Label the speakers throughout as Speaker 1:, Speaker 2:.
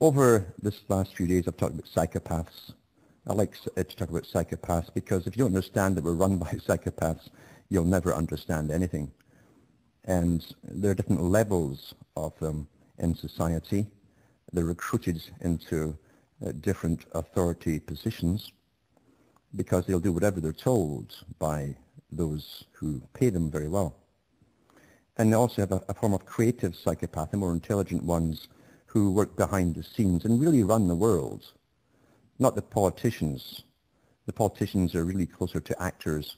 Speaker 1: Over this last few days, I've talked about psychopaths. I like to talk about psychopaths because if you don't understand that we're run by psychopaths, you'll never understand anything. And there are different levels of them in society. They're recruited into different authority positions because they'll do whatever they're told by those who pay them very well. And they also have a form of creative psychopath, the more intelligent ones who work behind the scenes and really run the world. Not the politicians. The politicians are really closer to actors,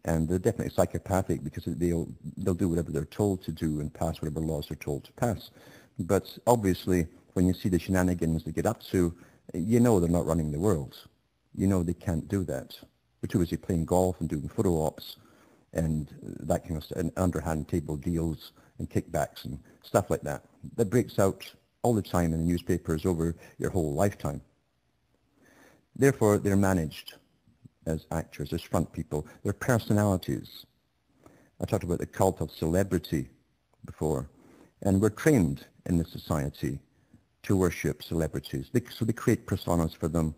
Speaker 1: and they're definitely psychopathic because they'll do whatever they're told to do and pass whatever laws they're told to pass. But obviously, when you see the shenanigans they get up to, you know they're not running the world. You know they can't do that. They're too busy playing golf and doing photo ops and that kind of stuff, and underhand table deals and kickbacks and stuff like that. That breaks out all the time in the newspapers over your whole lifetime. Therefore, they're managed as actors, as front people. They're personalities. I talked about the cult of celebrity before, and we're trained in this society to worship celebrities. So they create personas for them.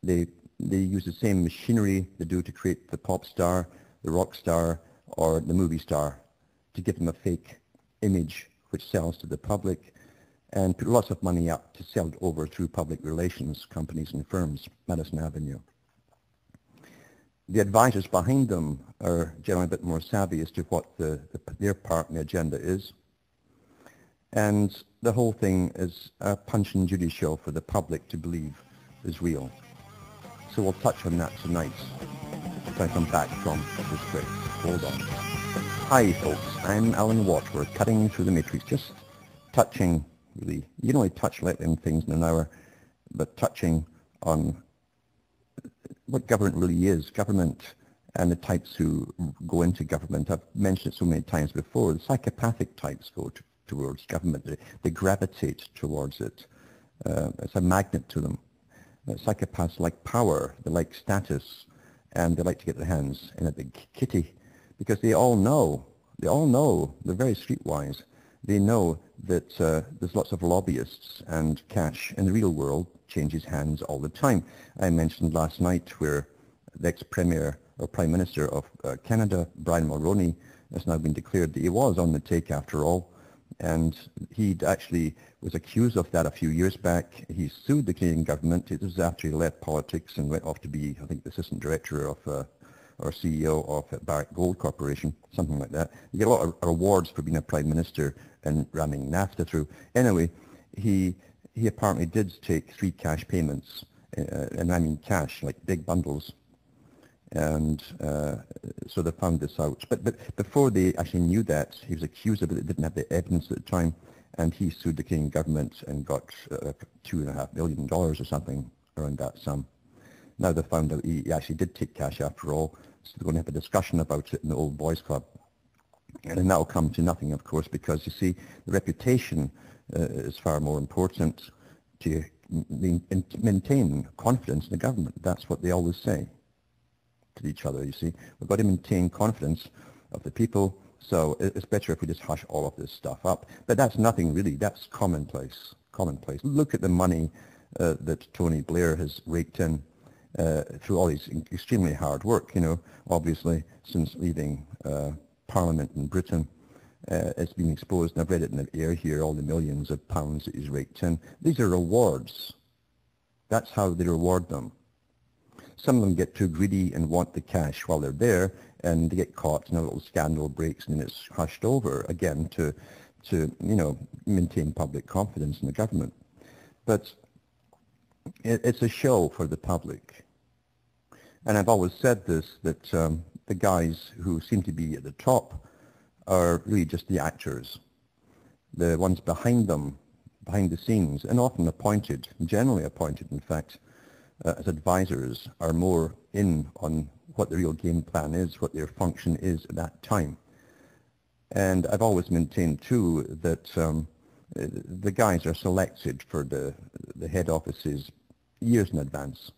Speaker 1: They use the same machinery they do to create the pop star, the rock star, or the movie star, to give them a fake image which sells to the public, and put lots of money up to sell it over through public relations companies and firms, Madison Avenue. The advisors behind them are generally a bit more savvy as to what their part in the agenda is. And the whole thing is a Punch and Judy show for the public to believe is real. So we'll touch on that tonight when I come back from this break. Hold on. Hi folks, I'm Alan Watt. We're cutting through the matrix, just touching, really, you can only touch lightly on things in an hour, but touching on what government really is, government and the types who go into government. I've mentioned it so many times before. The psychopathic types go towards government. They gravitate towards it. It's a magnet to them. Psychopaths like power, they like status, and they like to get their hands in a big kitty because they all know, they're very streetwise. They know that there's lots of lobbyists and cash in the real world changes hands all the time. I mentioned last night where the ex-premier or Prime Minister of Canada, Brian Mulroney, has now been declared that he was on the take after all, and he actually was accused of that a few years back. He sued the Canadian government. It was after he left politics and went off to be, I think, the assistant director of or CEO of Barrick Gold Corporation, something like that. You get a lot of awards for being a Prime Minister and ramming NAFTA through. Anyway, he apparently did take 3 cash payments, and I mean cash, like big bundles. And so they found this out. But before they actually knew that, he was accused of it. They didn't have the evidence at the time, and he sued the Canadian government and got $2.5 million or something around that sum. Now they found out he actually did take cash after all, so they're going to have a discussion about it in the old boys club. And then that will come to nothing, of course, because you see, the reputation is far more important to maintain confidence in the government. That's what they always say to each other, you see. We've got to maintain confidence of the people, so it's better if we just hush all of this stuff up. But that's nothing really, that's commonplace. Look at the money that Tony Blair has raked in through all his extremely hard work, you know, obviously, since leaving Parliament in Britain. It's been exposed, and I've read it in the air here, all the millions of pounds that he's raked in. These are rewards. That's how they reward them. Some of them get too greedy and want the cash while they're there, and they get caught, and a little scandal breaks, and then it's hushed over again to you know, maintain public confidence in the government. But it's a show for the public. And I've always said this, that the guys who seem to be at the top are really just the actors. The ones behind them, behind the scenes, and often appointed, generally appointed in fact, as advisors, are more in on what the real game plan is, what their function is at that time. And I've always maintained too that the guys are selected for the head offices years in advance.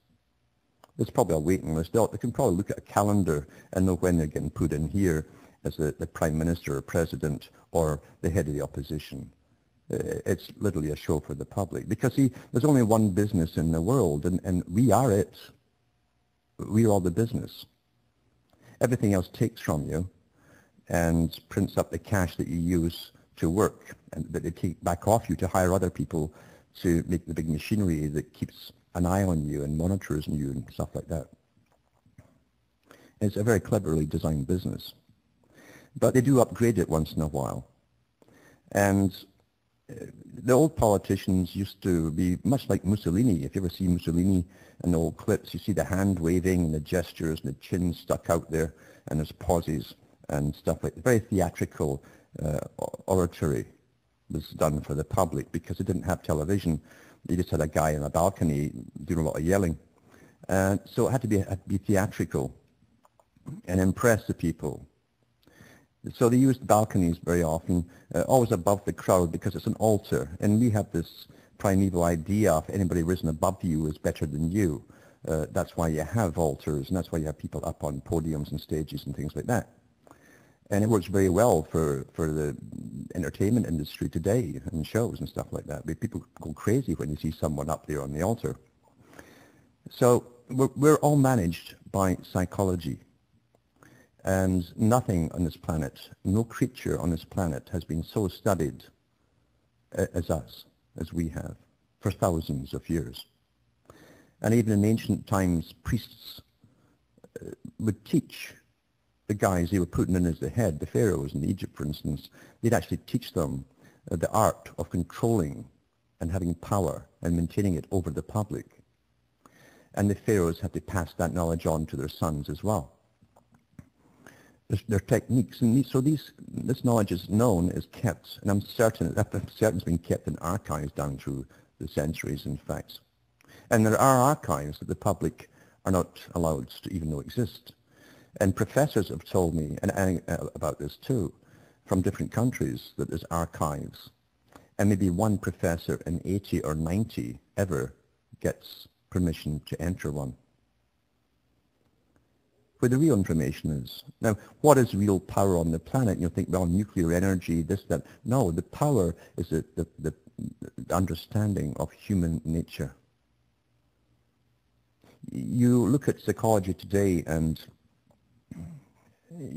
Speaker 1: There's probably a waiting list. They can probably look at a calendar and know when they're getting put in here as the Prime Minister or President or the head of the opposition. It's literally a show for the public. Because see, there's only one business in the world, and we are it. We're all the business. Everything else takes from you and prints up the cash that you use to work, and that they take back off you to hire other people to make the big machinery that keeps an eye on you and monitors you and stuff like that. It's a very cleverly designed business. But they do upgrade it once in a while. And the old politicians used to be much like Mussolini. If you ever see Mussolini in the old clips, you see the hand waving and the gestures and the chin stuck out there and there's pauses and stuff like that. Very theatrical oratory was done for the public because they didn't have television. They just had a guy on a balcony doing a lot of yelling. So it had to be theatrical and impress the people. So they used balconies very often, always above the crowd because it's an altar. And we have this primeval idea of anybody risen above you is better than you. That's why you have altars, and that's why you have people up on podiums and stages and things like that. And it works very well for the entertainment industry today and shows and stuff like that. People go crazy when they see someone up there on the altar. So we're all managed by psychology. And nothing on this planet, no creature on this planet has been so studied as us, as we have, for thousands of years. And even in ancient times, priests would teach the guys they were putting in as the head, the pharaohs in Egypt, for instance, they'd actually teach them the art of controlling and having power and maintaining it over the public. And the pharaohs had to pass that knowledge on to their sons as well. Their techniques, and so this knowledge is known, is kept, and I'm certain it's been kept in archives down through the centuries, in fact. And there are archives that the public are not allowed to even know exist. And professors have told me about this too, from different countries, that there's archives. And maybe one professor in 80 or 90 ever gets permission to enter one. Where the real information is. Now, what is real power on the planet? You'll think, well, nuclear energy, this, that. No, the power is the understanding of human nature. You look at psychology today and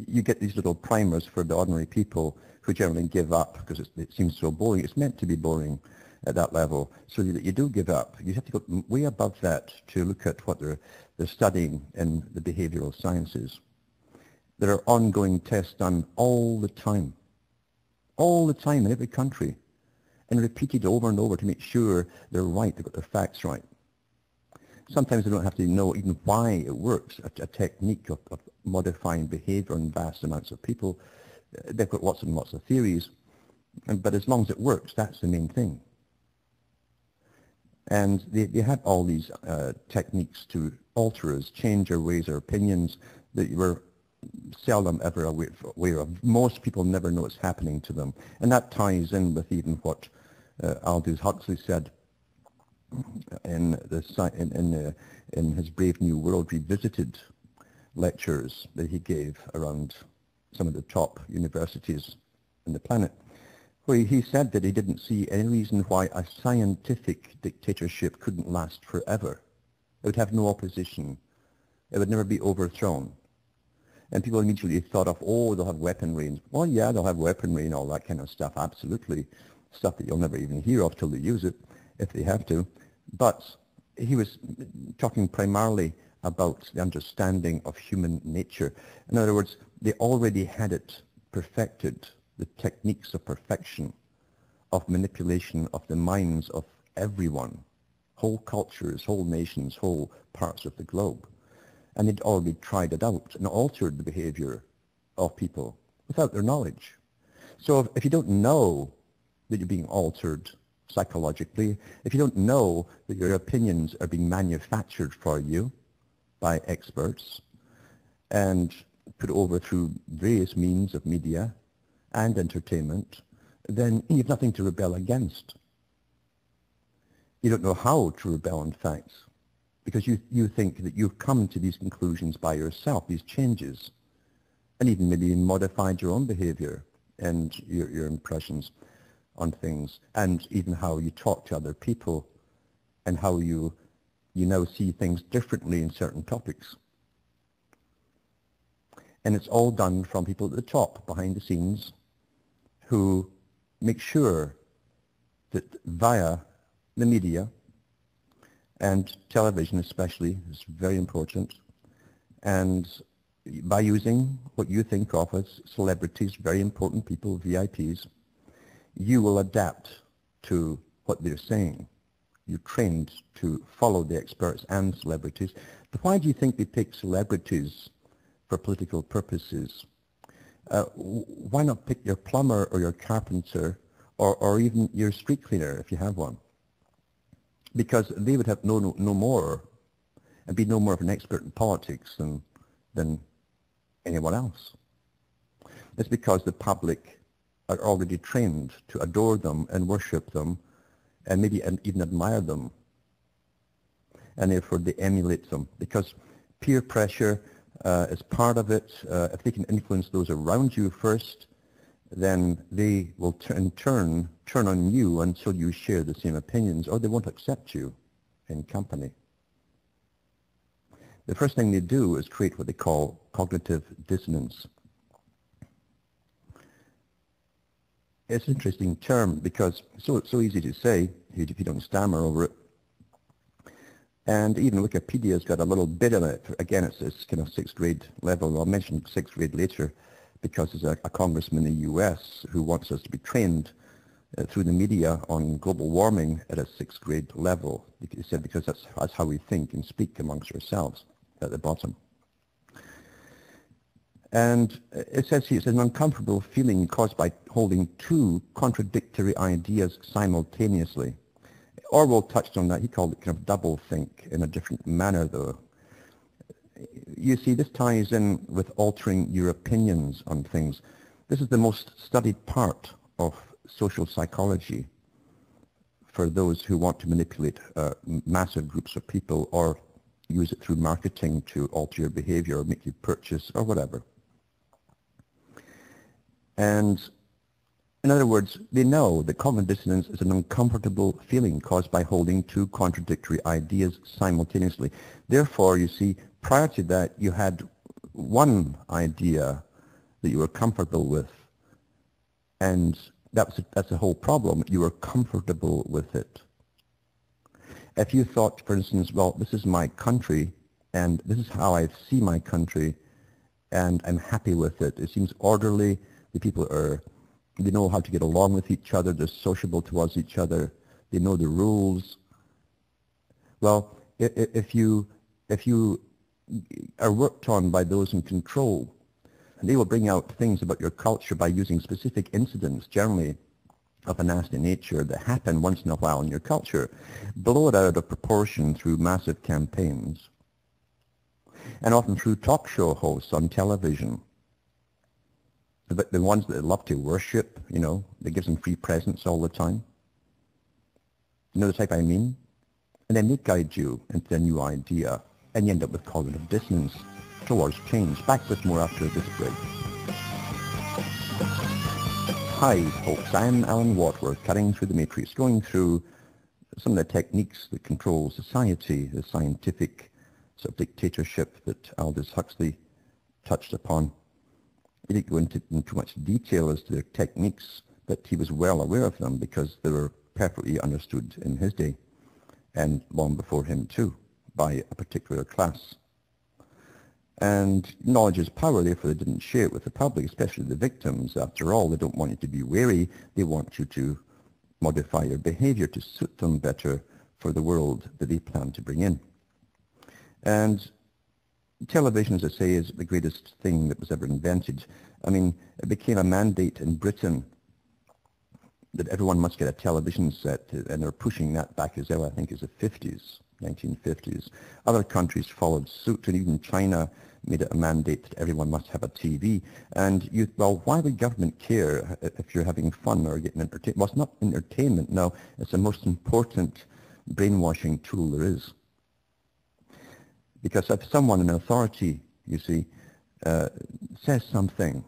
Speaker 1: you get these little primers for the ordinary people who generally give up because it seems so boring. It's meant to be boring at that level, so that you do give up. You have to go way above that to look at what they're studying in the behavioral sciences. There are ongoing tests done all the time in every country, and repeated over and over to make sure they're right, they've got their facts right. Sometimes they don't have to know even why it works, a technique of modifying behavior in vast amounts of people. They've got lots and lots of theories, but as long as it works, that's the main thing. And they have all these techniques to alter us, change our ways, our opinions that we're seldom ever aware of. Most people never know it's happening to them. And that ties in with even what Aldous Huxley said in his Brave New World Revisited lectures that he gave around some of the top universities on the planet. Well, he said that he didn't see any reason why a scientific dictatorship couldn't last forever. It would have no opposition. It would never be overthrown. And people immediately thought of, oh, they'll have weaponry. Well, yeah, they'll have weaponry and all that kind of stuff, absolutely. Stuff that you'll never even hear of till they use it, if they have to. But he was talking primarily about the understanding of human nature. In other words, they already had it perfected, the techniques of perfection, of manipulation of the minds of everyone, whole cultures, whole nations, whole parts of the globe. And they'd already tried it out and altered the behavior of people without their knowledge. So if you don't know that you're being altered psychologically, if you don't know that your opinions are being manufactured for you by experts and put over through various means of media and entertainment, then you have nothing to rebel against. You don't know how to rebel, in fact, because you think that you've come to these conclusions by yourself, these changes, and even maybe modified your own behavior and your impressions. on things, and even how you talk to other people, and how you now see things differently in certain topics. And it's all done from people at the top, behind the scenes, who make sure that via the media, and television especially is very important, and by using what you think of as celebrities, very important people, VIPs, you will adapt to what they're saying. You're trained to follow the experts and celebrities. But why do you think they pick celebrities for political purposes? Why not pick your plumber or your carpenter or even your street cleaner if you have one? Because they would have no more and be no more of an expert in politics than anyone else. It's because the public are already trained to adore them and worship them and maybe even admire them. And therefore they emulate them, because peer pressure is part of it. If they can influence those around you first, then they will in turn turn on you until you share the same opinions, or they won't accept you in company. The first thing they do is create what they call cognitive dissonance. It's an interesting term because it's so easy to say if you don't stammer over it. And even Wikipedia's got a little bit of it. Again, it's kind of sixth grade level. I'll mention sixth grade later because there's a congressman in the US who wants us to be trained through the media on global warming at a sixth grade level. He said because that's how we think and speak amongst ourselves at the bottom. And it says here, it's an uncomfortable feeling caused by holding two contradictory ideas simultaneously. Orwell touched on that. He called it kind of double think in a different manner, though. You see, this ties in with altering your opinions on things. This is the most studied part of social psychology for those who want to manipulate massive groups of people or use it through marketing to alter your behavior or make you purchase or whatever. And in other words, they know that cognitive dissonance is an uncomfortable feeling caused by holding two contradictory ideas simultaneously. Therefore, you see, prior to that, you had one idea that you were comfortable with, and that's the whole problem. You were comfortable with it. If you thought, for instance, well, this is my country, and this is how I see my country, and I'm happy with it. It seems orderly. The people they know how to get along with each other. They're sociable towards each other. They know the rules. Well, if you are worked on by those in control, they will bring out things about your culture by using specific incidents, generally of a nasty nature, that happen once in a while in your culture, blow it out of proportion through massive campaigns, and often through talk show hosts on television. But the ones that love to worship, that gives them free presents all the time. You know the type I mean? And then they guide you into a new idea, and you end up with cognitive dissonance towards change. Back with more after this break. Hi, folks. I'm Alan Watt. We're cutting through the matrix, going through some of the techniques that control society, the scientific sort of dictatorship that Aldous Huxley touched upon. He didn't go into too much detail as to their techniques, but he was well aware of them because they were perfectly understood in his day, and long before him too, by a particular class. And knowledge is power, therefore they didn't share it with the public, especially the victims. After all, they don't want you to be wary. They want you to modify your behavior to suit them better for the world that they plan to bring in. And television, as I say, is the greatest thing that was ever invented. I mean, it became a mandate in Britain that everyone must get a television set, and they're pushing that back as early, I think, as the 50s, 1950s. Other countries followed suit, and even China made it a mandate that everyone must have a TV. And well, why would government care if you're having fun or getting entertainment? Well, it's not entertainment, no. It's the most important brainwashing tool there is. Because if someone in authority, you see, says something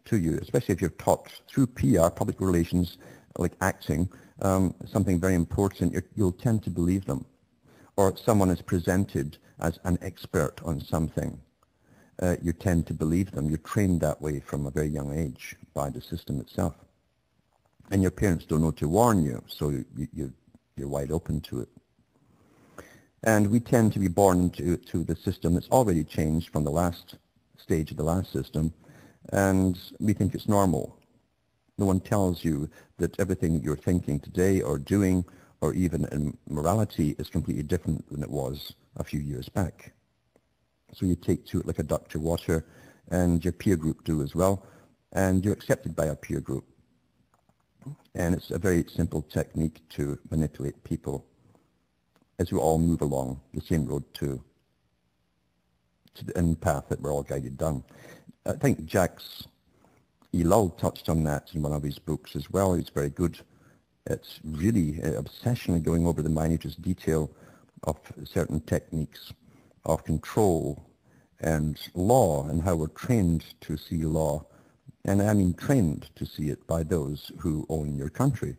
Speaker 1: to you, especially if you're taught through PR, public relations, like acting, something very important, you'll tend to believe them. Or someone is presented as an expert on something, you tend to believe them. You're trained that way from a very young age by the system itself. And your parents don't know to warn you, so you're wide open to it. And we tend to be born into the system that's already changed from the last stage of the last system, and we think it's normal. No one tells you that everything that you're thinking today or doing or even in morality is completely different than it was a few years back. So you take to it like a duck to water, and your peer group do as well, and you're accepted by a peer group. And it's a very simple technique to manipulate people as we all move along the same road to the end path that we're all guided down. I think Jacques Ellul touched on that in one of his books as well. He's very good. It's really obsessionally going over the minutest detail of certain techniques of control and law and how we're trained to see law. And I mean trained to see it by those who own your country.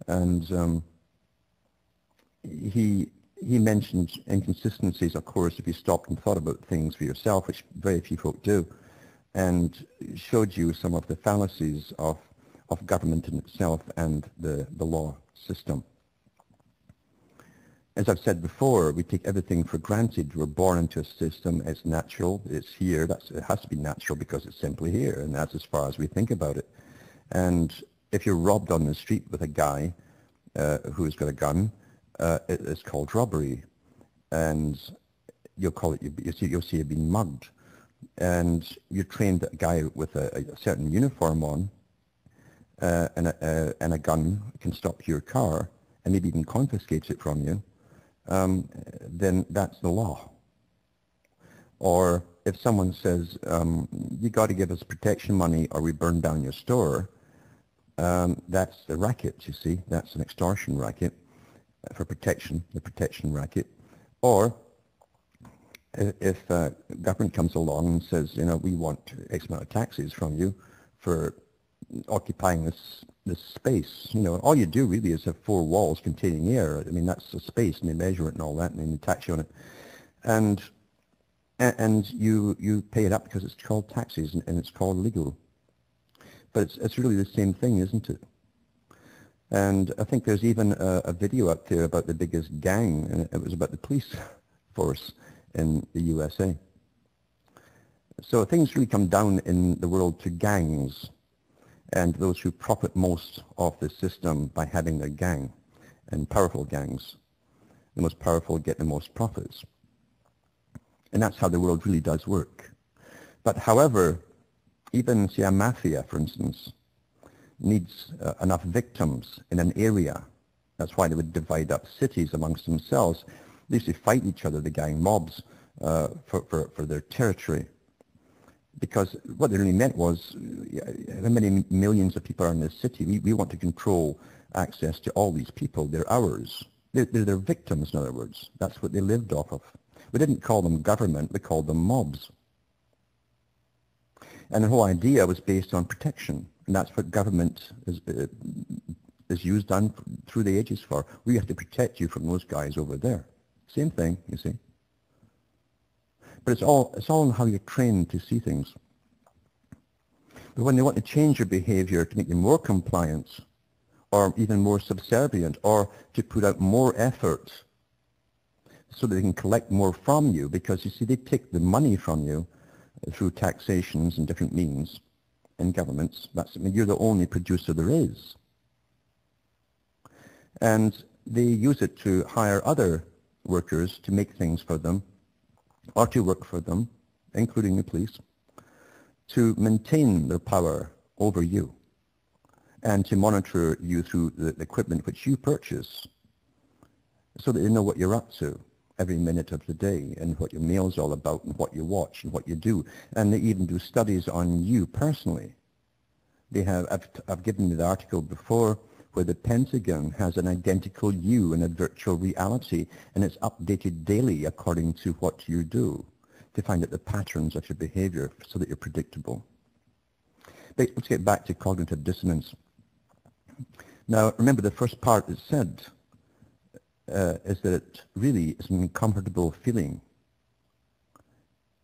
Speaker 1: And he mentioned inconsistencies, of course, if you stopped and thought about things for yourself, which very few folk do, and showed you some of the fallacies of government in itself and the law system. As I've said before, we take everything for granted. We're born into a system. It's natural. It's here. It has to be natural because it's simply here, and that's as far as we think about it. And if you're robbed on the street with a guy who's got a gun, it's called robbery, and you'll call it. You'll see you've been mugged, and you're trained that a guy with a certain uniform on and a gun can stop your car and maybe even confiscate it from you. Then that's the law. Or if someone says, you got to give us protection money or we burn down your store, that's the racket, you see. That's an extortion racket for protection, the protection racket. Or if government comes along and says, we want X amount of taxes from you for occupying this space. All you do really is have 4 walls containing air. I mean, that's the space, and they measure it and all that, and then they tax you on it. And you pay it up because it's called taxes, and it's called legal. But it's really the same thing, isn't it? And I think there's even a video out there about the biggest gang, and it was about the police force in the USA. So things really come down in the world to gangs, and those who profit most of the system by having their gang, and powerful gangs. The most powerful get the most profits. And that's how the world really does work. But however, even, say, a mafia, for instance, needs enough victims in an area. That's why they would divide up cities amongst themselves. They used to fight each other, the gang mobs, for their territory. Because what they really meant was, how many millions of people are in this city? We want to control access to all these people. They're ours. They're their victims, in other words. That's what they lived off of. We didn't call them government, we called them mobs. And the whole idea was based on protection. And that's what government is used on through the ages for. We have to protect you from those guys over there. Same thing, you see. But it's all in how you're trained to see things. But when they want to change your behavior to make you more compliant, or even more subservient, or to put out more effort so that they can collect more from you, because you see, they take the money from you through taxations and different means in governments. You're the only producer there is. And they use it to hire other workers to make things for them, or to work for them, including the police, to maintain their power over you and to monitor you through the equipment which you purchase so that they know what you're up to every minute of the day and what your mail's all about and what you watch and what you do. And they even do studies on you personally. They have, I've given you the article before where the Pentagon has an identical you in a virtual reality, and it's updated daily according to what you do to find out the patterns of your behavior so that you're predictable. But let's get back to cognitive dissonance. Now, remember the first part it said is that it really is an uncomfortable feeling.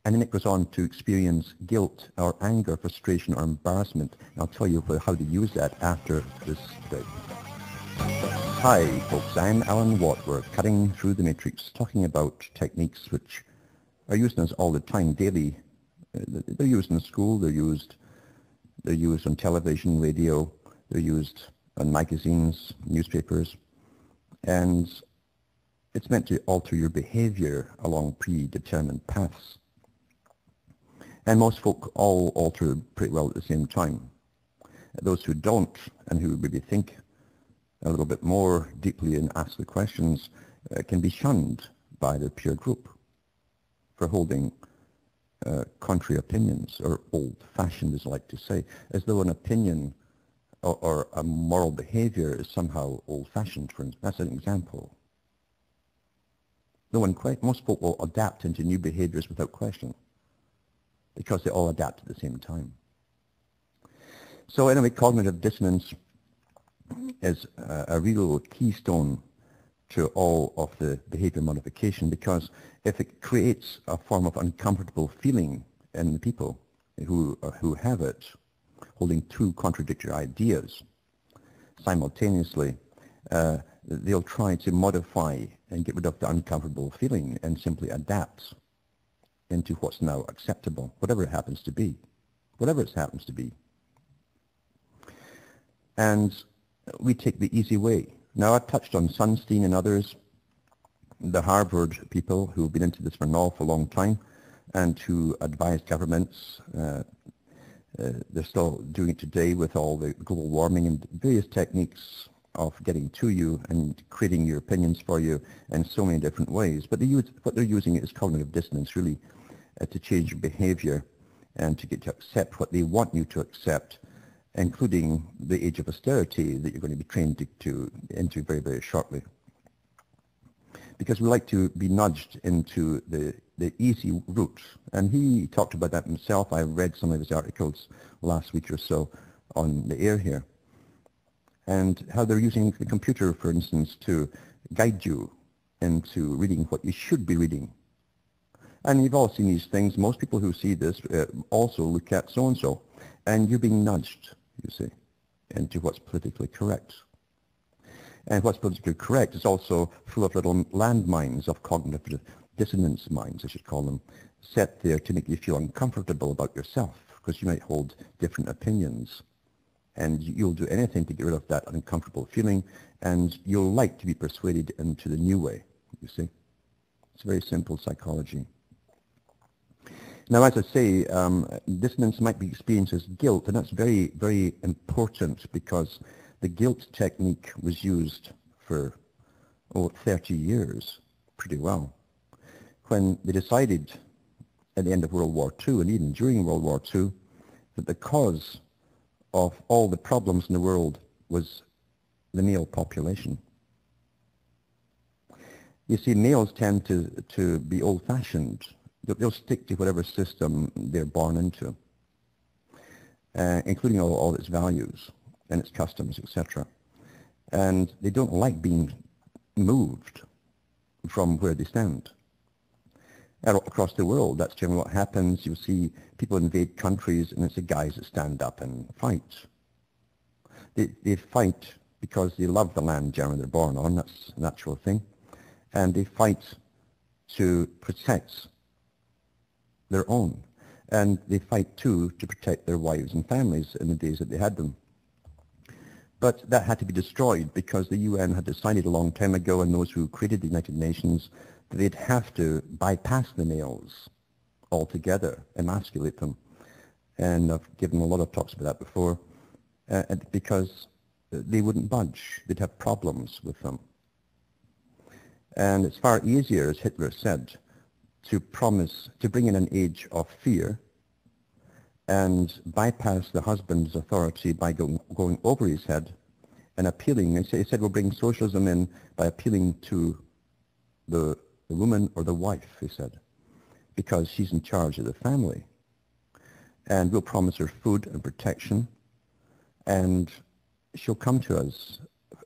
Speaker 1: And then it goes on to experience guilt or anger, frustration or embarrassment. And I'll tell you how to use that after this break. Hi folks, I'm Alan Watt. We're cutting through the matrix, talking about techniques which are used in us all the time, daily. They're used in school, they're used on television, radio, they're used on magazines, newspapers, and it's meant to alter your behavior along predetermined paths. And most folk all alter pretty well at the same time. Those who don't, and who maybe think a little bit more deeply and ask the questions, can be shunned by their peer group for holding contrary opinions, or old-fashioned, as I like to say, as though an opinion or a moral behavior is somehow old-fashioned. For instance, that's an example. Most folk will adapt into new behaviors without question, because they all adapt at the same time. So anyway, cognitive dissonance is a real keystone to all of the behavior modification, because if it creates a form of uncomfortable feeling in the people who have it, holding two contradictory ideas simultaneously, they'll try to modify and get rid of the uncomfortable feeling and simply adapt into what's now acceptable, whatever it happens to be. And we take the easy way. Now, I've touched on Sunstein and others, the Harvard people who have been into this for an awful long time and who advise governments. They're still doing it today with all the global warming and various techniques of getting to you and creating your opinions for you in so many different ways. But what they're using is cognitive dissonance, really, to change your behavior and to get to accept what they want you to accept, including the age of austerity that you're going to be trained into very, very shortly. Because we like to be nudged into the easy route. And he talked about that himself. I read some of his articles last week or so on the air here. And how they're using the computer, for instance, to guide you into reading what you should be reading. And you've all seen these things. Most people who see this also look at so-and-so. And you're being nudged, you see, into what's politically correct. And what's politically correct is also full of little landmines of cognitive dissonance mines, I should call them, set there to make you feel uncomfortable about yourself, because you might hold different opinions. And you'll do anything to get rid of that uncomfortable feeling, and you'll like to be persuaded into the new way, you see. It's very simple psychology. Now, as I say, dissonance might be experienced as guilt, and that's very, very important, because the guilt technique was used for 30 years pretty well. When they decided at the end of World War II, and even during World War II, that the cause of all the problems in the world was the male population. You see, males tend to be old-fashioned. They'll stick to whatever system they're born into, including all its values and its customs, etc. And they don't like being moved from where they stand. Across the world, that's generally what happens. You'll see people invade countries, and it's the guys that stand up and fight. They fight because they love the land generally they're born on. That's a natural thing. And they fight to protect their own. And they fight, too, to protect their wives and families in the days that they had them. But that had to be destroyed because the UN had decided a long time ago, and those who created the United Nations, that they'd have to bypass the males altogether, emasculate them. And I've given a lot of talks about that before, because they wouldn't budge. They'd have problems with them. And it's far easier, as Hitler said, to bring in an age of fear and bypass the husband's authority by going over his head and appealing. He said we'll bring socialism in by appealing to the woman or the wife, he said, because she's in charge of the family. And we'll promise her food and protection, and she'll come to us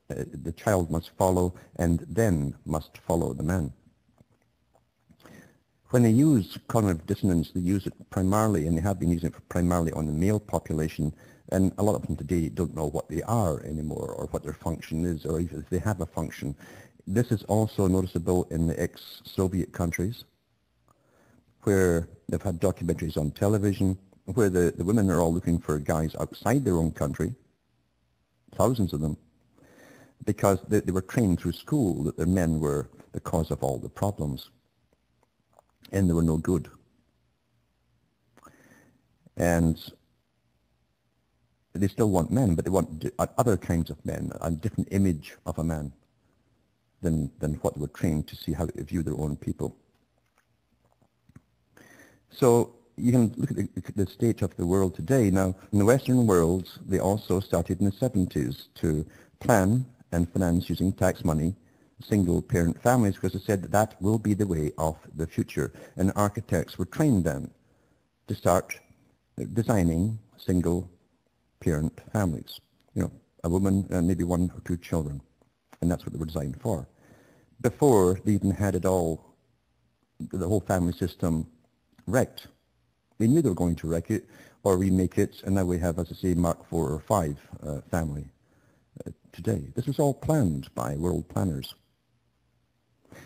Speaker 1: the child must follow and then must follow the man. When they use cognitive dissonance, they use it primarily, and they have been using it primarily on the male population, and a lot of them today don't know what they are anymore, or what their function is, or even if they have a function. This is also noticeable in the ex-Soviet countries, where they've had documentaries on television, where the women are all looking for guys outside their own country, thousands of them, because they were trained through school that their men were the cause of all the problems, and they were no good. And they still want men, but they want other kinds of men, a different image of a man than what they were trained to see how to view their own people. So you can look at the state of the world today. Now, in the Western world, they also started in the 70s to plan and finance using tax money single-parent families, because they said that will be the way of the future. And architects were trained then to start designing single-parent families. You know, a woman and maybe one or two children. And that's what they were designed for. Before they even had it all, the whole family system wrecked. They knew they were going to wreck it or remake it, and now we have, as I say, Mark 4 or 5 family today. This was all planned by world planners.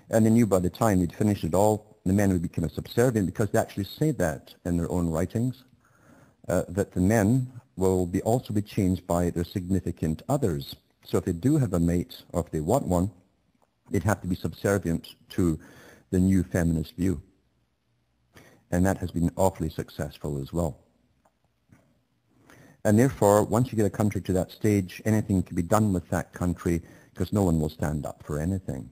Speaker 1: And they knew by the time they'd finished it all, the men would become subservient, because they actually say that in their own writings, that the men will also be changed by their significant others. So if they do have a mate, or if they want one, they'd have to be subservient to the new feminist view. And that has been awfully successful as well. And therefore, once you get a country to that stage, anything can be done with that country, because no one will stand up for anything.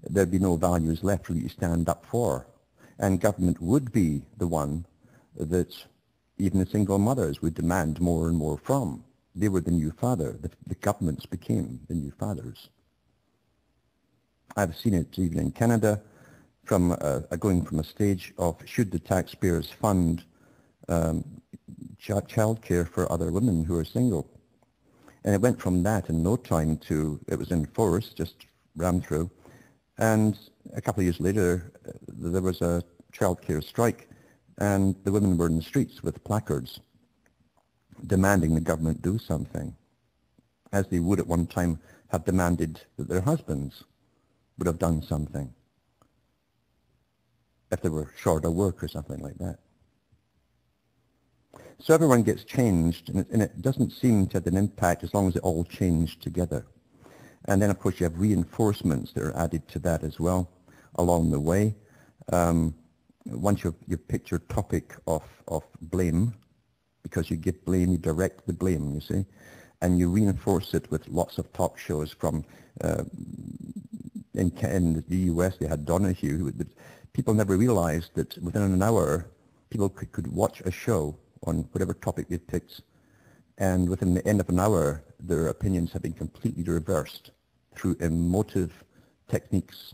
Speaker 1: There'd be no values left for you to stand up for. And government would be the one that even the single mothers would demand more and more from. They were the new father. The governments became the new fathers. I've seen it even in Canada, from going from a stage of should the taxpayers fund child care for other women who are single. And it went from that in no time to it was enforced, just ran through. And a couple of years later, there was a child care strike, and the women were in the streets with placards demanding the government do something, as they would at one time have demanded that their husbands would have done something if they were short of work or something like that. So everyone gets changed, and it doesn't seem to have an impact as long as they all change together. And then, of course, you have reinforcements that are added to that as well along the way. Once you've picked your topic of blame, because you give blame, you direct the blame, you see, and you reinforce it with lots of talk shows from, in the US they had Donahue. People never realized that within an hour people could watch a show on whatever topic they picked, and within the end of an hour their opinions have been completely reversed through emotive techniques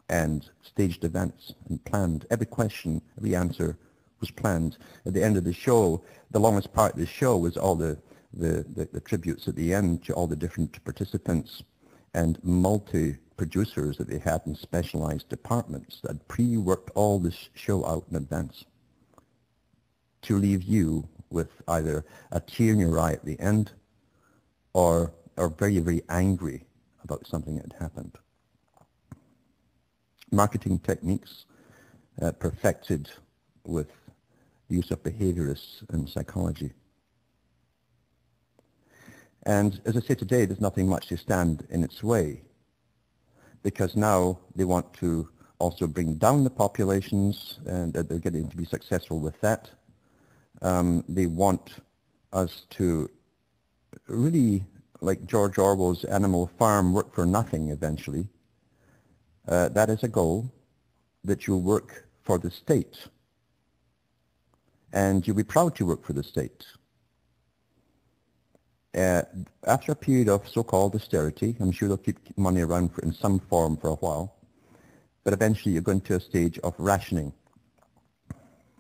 Speaker 1: and staged events and planned. Every question, every answer was planned. At the end of the show, the longest part of the show was all the tributes at the end to all the different participants and multi-producers that they had in specialized departments that had pre-worked all this show out in advance to leave you with either a tear in your eye at the end or very, very angry about something that had happened. Marketing techniques perfected with the use of behaviorists and psychology. And as I say today, there's nothing much to stand in its way, because now they want to also bring down the populations, and they're getting to be successful with that. They want us to really, like George Orwell's Animal Farm, work for nothing eventually. That is a goal, that you'll work for the state. And you'll be proud to work for the state. After a period of so-called austerity, I'm sure they'll keep money around in some form for a while, but eventually you're going to a stage of rationing.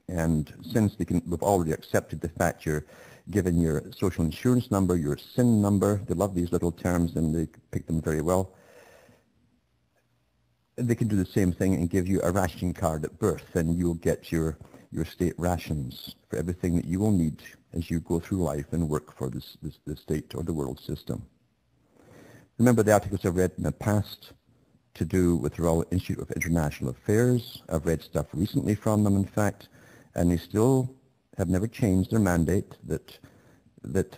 Speaker 1: And since we've already accepted the fact you're given your social insurance number, your SIN number, they love these little terms and they pick them very well, they can do the same thing and give you a ration card at birth, and you'll get your state rations for everything that you will need as you go through life and work for the state or the world system. Remember the articles I've read in the past to do with the Royal Institute of International Affairs. I've read stuff recently from them, in fact, and they still have never changed their mandate that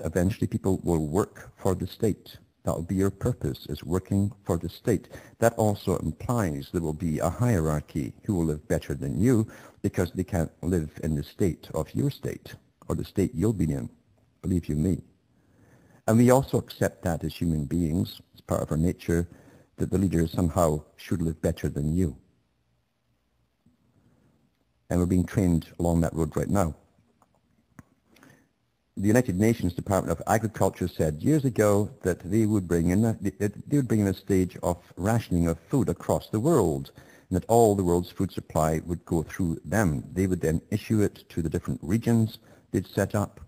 Speaker 1: eventually people will work for the state. That will be your purpose, is working for the state. That also implies there will be a hierarchy who will live better than you because they can't live in the state of your state or the state you'll be in, believe you me. And we also accept that as human beings, as part of our nature, that the leaders somehow should live better than you. And we're being trained along that road right now. The United Nations Department of Agriculture said years ago that they would bring in a stage of rationing of food across the world, and that all the world's food supply would go through them. They would then issue it to the different regions they'd set up,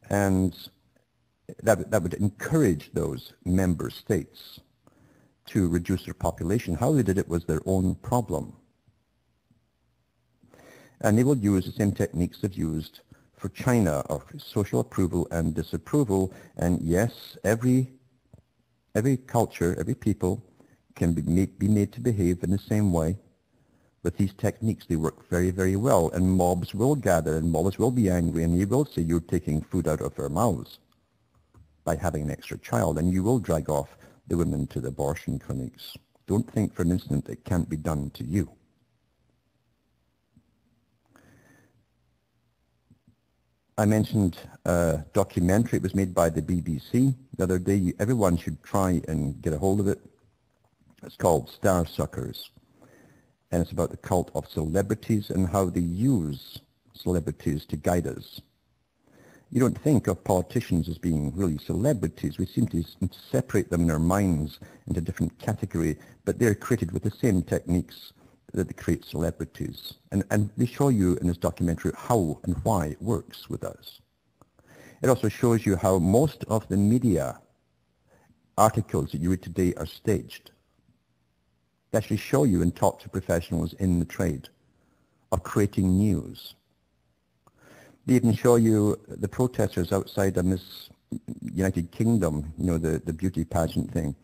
Speaker 1: and that would encourage those member states to reduce their population. How they did it was their own problem. And they will use the same techniques they've used for China of social approval and disapproval. And yes, every culture, every people can be made to behave in the same way. With these techniques, they work very, very well. And mobs will gather, and mobs will be angry, and they will say you're taking food out of their mouths by having an extra child, and you will drag off the women to the abortion clinics. Don't think for an instant it can't be done to you. I mentioned a documentary. It was made by the BBC the other day. Everyone should try and get a hold of it. It's called Star Suckers. And it's about the cult of celebrities and how they use celebrities to guide us. You don't think of politicians as being really celebrities. We seem to separate them in our minds into a different category, but they're created with the same techniques that they create celebrities. And they show you in this documentary how and why it works with us. It also shows you how most of the media articles that you read today are staged. They actually show you and talk to professionals in the trade of creating news. They even show you the protesters outside of Miss United Kingdom, you know, the beauty pageant thing,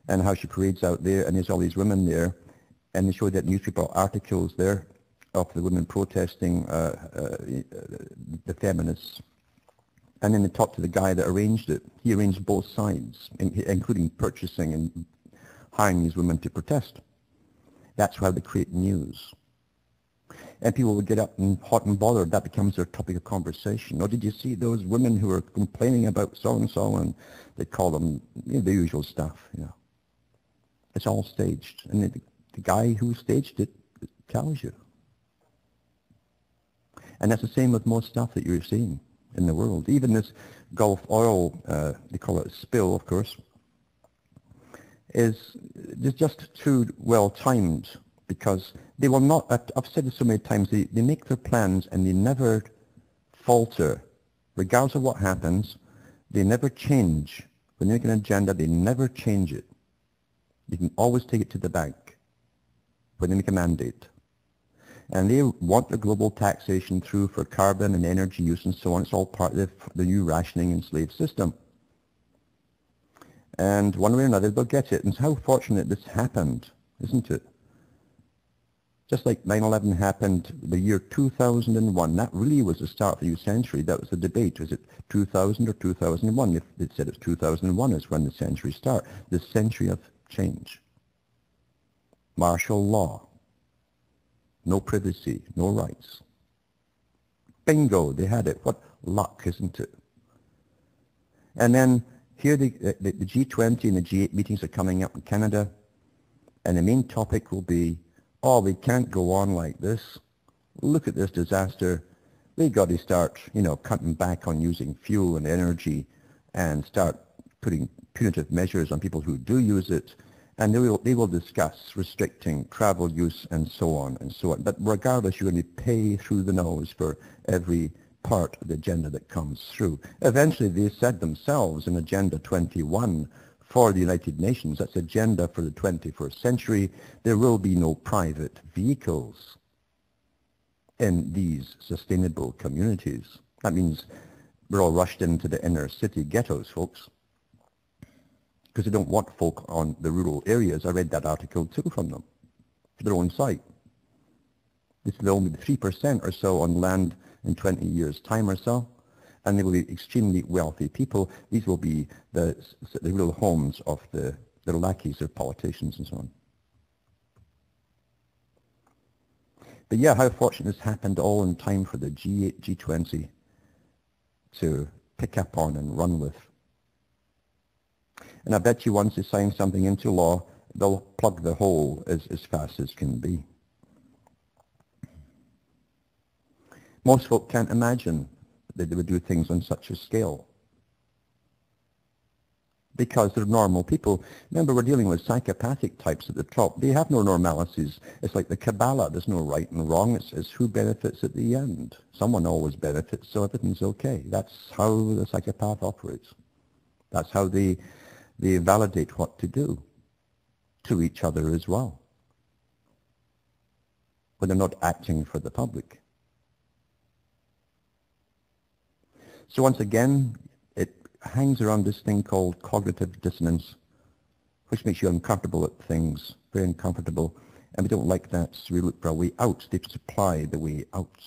Speaker 1: and how she parades out there, and there's all these women there, and they show that newspaper articles there of the women protesting, the feminists. And then they talk to the guy that arranged it. He arranged both sides, including purchasing and hiring these women to protest. That's how they create news. And people would get up and hot and bothered. That becomes their topic of conversation. Or did you see those women who were complaining about so-and-so, and they call them, you know, the usual stuff, you know. It's all staged. And the guy who staged it tells you. And that's the same with most stuff that you're seeing in the world. Even this Gulf oil, they call it a spill, of course, is just too well timed, because they will not, I've said this so many times, they make their plans and they never falter. Regardless of what happens, they never change. When they make an agenda, they never change it. You can always take it to the bank when they make a mandate. And they want the global taxation through for carbon and energy use and so on. It's all part of the new rationing and slave system. And one way or another, they'll get it. And it's how fortunate this happened, isn't it? Just like 9/11 happened the year 2001. That really was the start of the new century. That was the debate. Was it 2000 or 2001? If they said it's 2001 is when the century starts. The century of change. Martial law. No privacy, no rights. Bingo, they had it. What luck, isn't it? And then here the G20 and the G8 meetings are coming up in Canada, and the main topic will be, oh, we can't go on like this. Look at this disaster. We've got to start, you know, cutting back on using fuel and energy and start putting punitive measures on people who do use it, And they will discuss restricting travel use and so on and so on. But regardless, you're going to pay through the nose for every part of the agenda that comes through. Eventually, they said themselves in Agenda 21 for the United Nations, that's agenda for the 21st century, there will be no private vehicles in these sustainable communities. That means we're all rushed into the inner city ghettos, folks, because they don't want folk on the rural areas. I read that article too from them, for their own site. This will only be 3% or so on land in 20 years' time or so, and they will be extremely wealthy people. These will be the real homes of their lackeys, their politicians and so on. But yeah, how fortunate this happened all in time for the G8, G20 to pick up on and run with. And I bet you once they sign something into law, they'll plug the hole as fast as can be. Most folk can't imagine that they would do things on such a scale, because they're normal people. Remember, we're dealing with psychopathic types at the top. They have no normalities. It's like the Kabbalah. There's no right and wrong. It's who benefits at the end. Someone always benefits, so everything's okay. That's how the psychopath operates. That's how they validate what to do to each other as well, when they're not acting for the public. So once again, it hangs around this thing called cognitive dissonance, which makes you uncomfortable at things, very uncomfortable, and we don't like that, so we look for a way out. They supply the way out.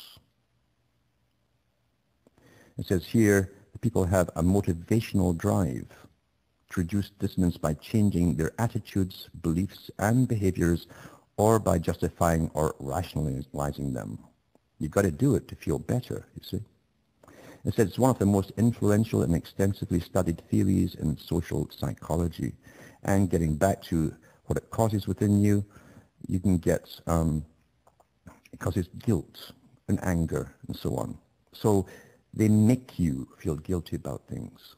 Speaker 1: It says here, the people have a motivational drive to reduce dissonance by changing their attitudes, beliefs, and behaviors, or by justifying or rationalizing them. You've got to do it to feel better, you see. It says it's one of the most influential and extensively studied theories in social psychology. And getting back to what it causes within you, you can get, it causes guilt and anger and so on. So they make you feel guilty about things.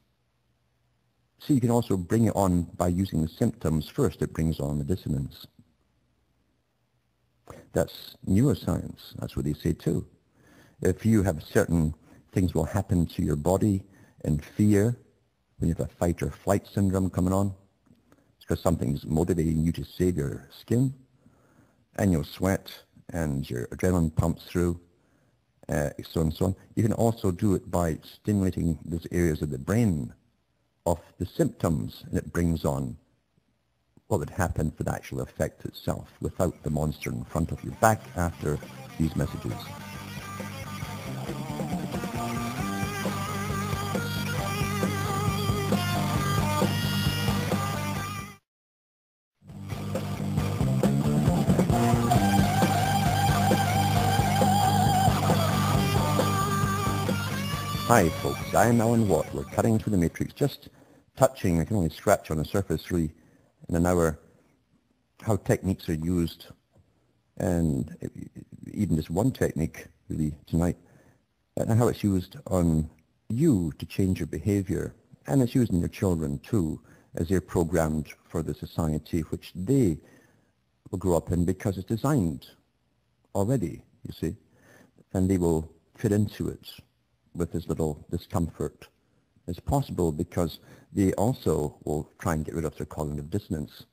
Speaker 1: So you can also bring it on by using the symptoms first. It brings on the dissonance. That's neuroscience. That's what they say too. If you have certain things will happen to your body in fear, when you have a fight or flight syndrome coming on, it's because something's motivating you to save your skin, and you'll sweat, and your adrenaline pumps through, so on and so on. You can also do it by stimulating those areas of the brain of the symptoms, and it brings on what would happen for the actual effect itself without the monster in front of you. Back after these messages. Hi folks, I am Alan Watt. We're cutting through the matrix, just touching, I can only scratch on the surface really in an hour, how techniques are used, and even just one technique really tonight, and how it's used on you to change your behavior, and it's used in your children too, as they're programmed for the society which they will grow up in, because it's designed already, you see, and they will fit into it with as little discomfort as possible, because they also will try and get rid of their cognitive dissonance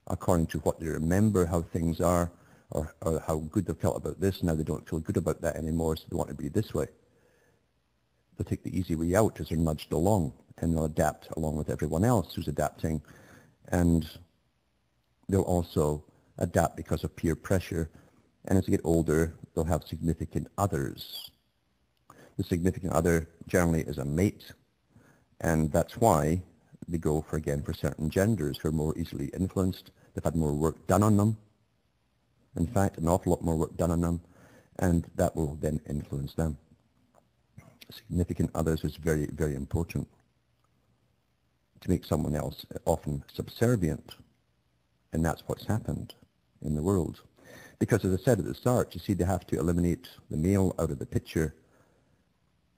Speaker 1: according to what they remember how things are, or how good they felt about this. Now they don't feel good about that anymore, so they want to be this way. They'll take the easy way out as they're nudged along, and they'll adapt along with everyone else who's adapting, and they'll also adapt because of peer pressure, and as they get older, they'll have significant others. The significant other generally is a mate, and that's why they go for certain genders who are more easily influenced. They've had more work done on them. In fact, an awful lot more work done on them, and that will then influence them. Significant others is very, very important to make someone else often subservient, and that's what's happened in the world. Because as I said at the start, you see, they have to eliminate the male out of the picture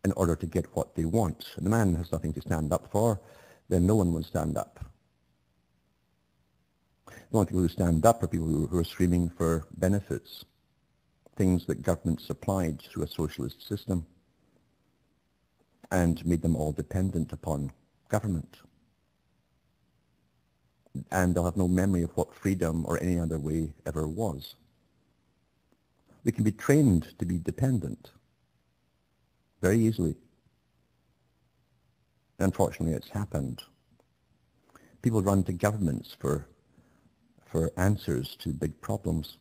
Speaker 1: in order to get what they want. And the man has nothing to stand up for, then no one will stand up. The only people who stand up are people who are screaming for benefits, things that government supplied through a socialist system and made them all dependent upon government. And they'll have no memory of what freedom or any other way ever was. We can be trained to be dependent very easily. Unfortunately, it's happened. People run to governments for answers to big problems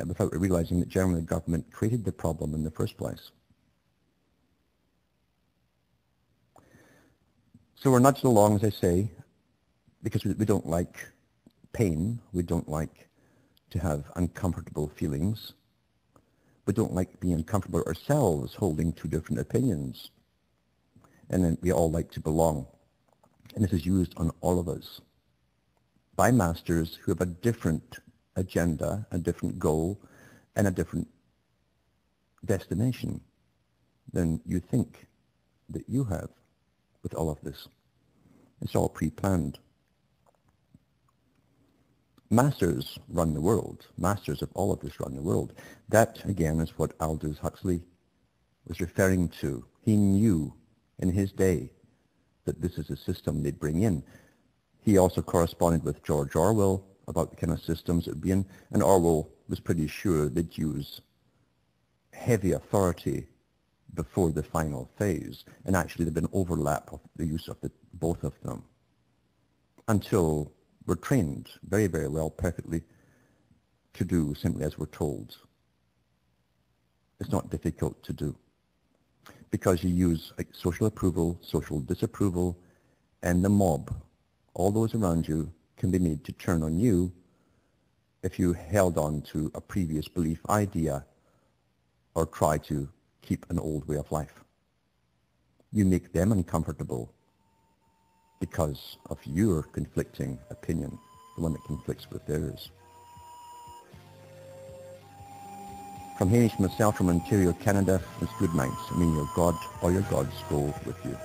Speaker 1: without realizing that generally the government created the problem in the first place. So we're nudged along, as I say, because we don't like pain, we don't like to have uncomfortable feelings, we don't like being uncomfortable ourselves holding two different opinions, and then we all like to belong. And this is used on all of us by masters who have a different agenda, a different goal, and a different destination than you think that you have with all of this. It's all pre-planned. Masters run the world. Masters of all of this run the world. That, again, is what Aldous Huxley was referring to. He knew in his day that this is a system they'd bring in. He also corresponded with George Orwell about the kind of systems it would be in, and Orwell was pretty sure they'd use heavy authority before the final phase, and actually there'd been overlap of the use of both of them until we're trained very, very well, perfectly, to do simply as we're told. It's not difficult to do, because you use social approval, social disapproval, and the mob. All those around you can be made to turn on you if you held on to a previous belief, idea, or try to keep an old way of life. You make them uncomfortable because of your conflicting opinion, the one that conflicts with theirs. From Hamish, myself, from Ontario, Canada, it's good night. May your God or your gods go with you.